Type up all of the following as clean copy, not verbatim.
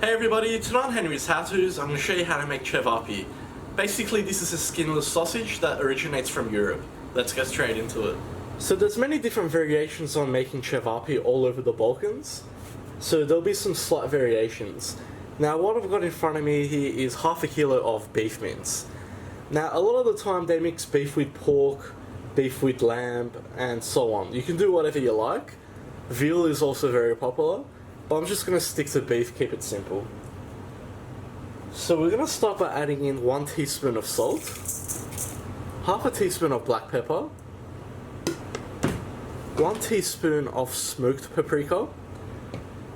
Hey everybody, today on Henry's HowTos, I'm going to show you how to make Ćevapi. Basically, this is a skinless sausage that originates from Europe. Let's get straight into it. So there's many different variations on making Ćevapi all over the Balkans. So there'll be some slight variations. Now what I've got in front of me here is half a kilo of beef mince. Now a lot of the time they mix beef with pork, beef with lamb, and so on. You can do whatever you like. Veal is also very popular. But I'm just going to stick to beef, keep it simple. So we're going to start by adding in 1 teaspoon of salt, half a teaspoon of black pepper, 1 teaspoon of smoked paprika.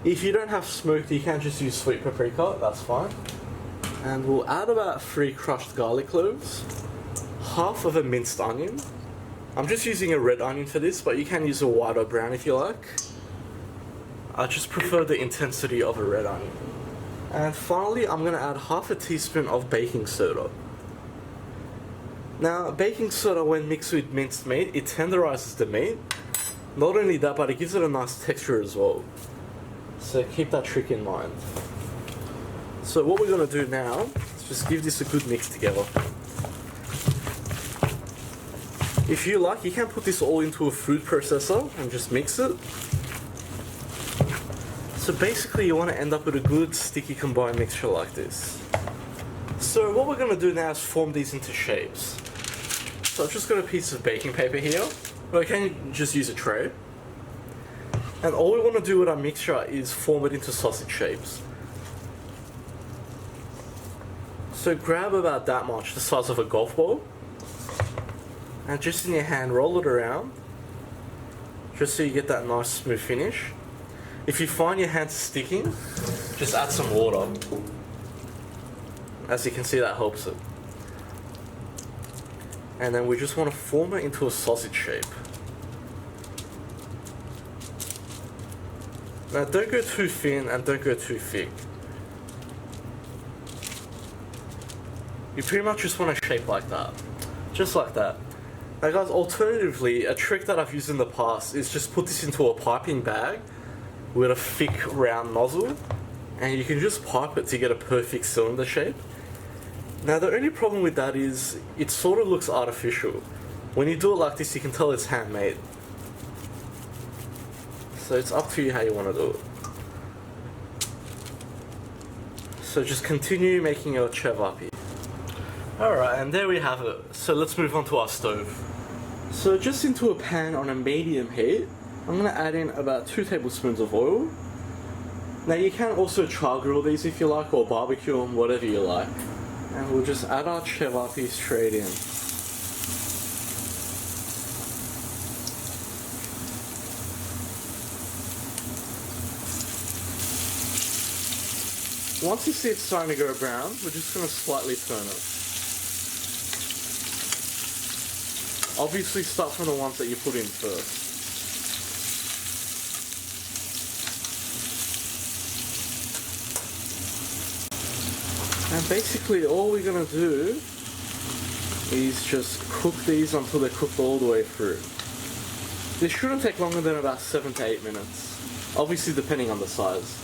If you don't have smoked, you can just use sweet paprika, that's fine. And we'll add about 3 crushed garlic cloves, half of a minced onion. I'm just using a red onion for this, but you can use a white or brown if you like. I just prefer the intensity of a red onion. And finally, I'm going to add half a teaspoon of baking soda. Now, baking soda when mixed with minced meat, it tenderizes the meat. Not only that, but it gives it a nice texture as well. So keep that trick in mind. So what we're going to do now is just give this a good mix together. If you like, you can put this all into a food processor and just mix it. So basically you want to end up with a good sticky combined mixture like this. So what we're going to do now is form these into shapes. So I've just got a piece of baking paper here, or I can just use a tray. And all we want to do with our mixture is form it into sausage shapes. So grab about that much, the size of a golf ball, and just in your hand roll it around, just so you get that nice smooth finish. If you find your hands sticking, just add some water. As you can see, that helps it. And then we just want to form it into a sausage shape. Now don't go too thin and don't go too thick. You pretty much just want a shape like that. Just like that. Now guys, alternatively, a trick that I've used in the past is just put this into a piping bag with a thick round nozzle, and you can just pipe it to get a perfect cylinder shape. Now the only problem with that is it sort of looks artificial. When you do it like this, you can tell it's handmade. So it's up to you how you want to do it. So just continue making your Ćevapi. Alright, and there we have it. So let's move on to our stove. So just into a pan on a medium heat, I'm going to add in about 2 tablespoons of oil. Now you can also char grill these if you like, or barbecue them, whatever you like. And we'll just add our Ćevapi straight in. Once you see it's starting to go brown, we're just going to slightly turn it. Obviously start from the ones that you put in first. And basically all we're going to do is just cook these until they're cooked all the way through. This shouldn't take longer than about 7 to 8 minutes, obviously depending on the size.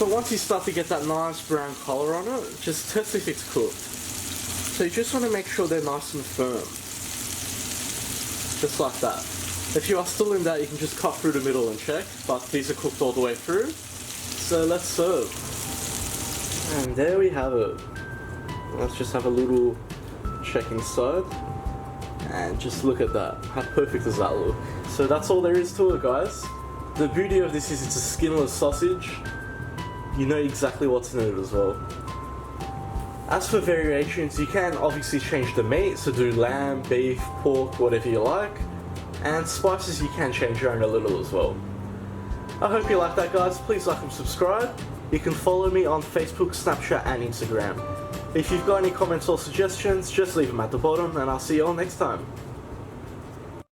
So once you start to get that nice brown colour on it, just test if it's cooked. So you just want to make sure they're nice and firm. Just like that. If you are still in that, you can just cut through the middle and check, but these are cooked all the way through. So let's serve. And there we have it. Let's just have a little check inside. And just look at that. How perfect does that look? So that's all there is to it, guys. The beauty of this is it's a skinless sausage. You know exactly what's in it as well. As for variations, you can obviously change the meat, so do lamb, beef, pork, whatever you like. And spices you can change your own a little as well. I hope you like that, guys. Please like and subscribe. You can follow me on Facebook, Snapchat and Instagram. If you've got any comments or suggestions, just leave them at the bottom and I'll see you all next time.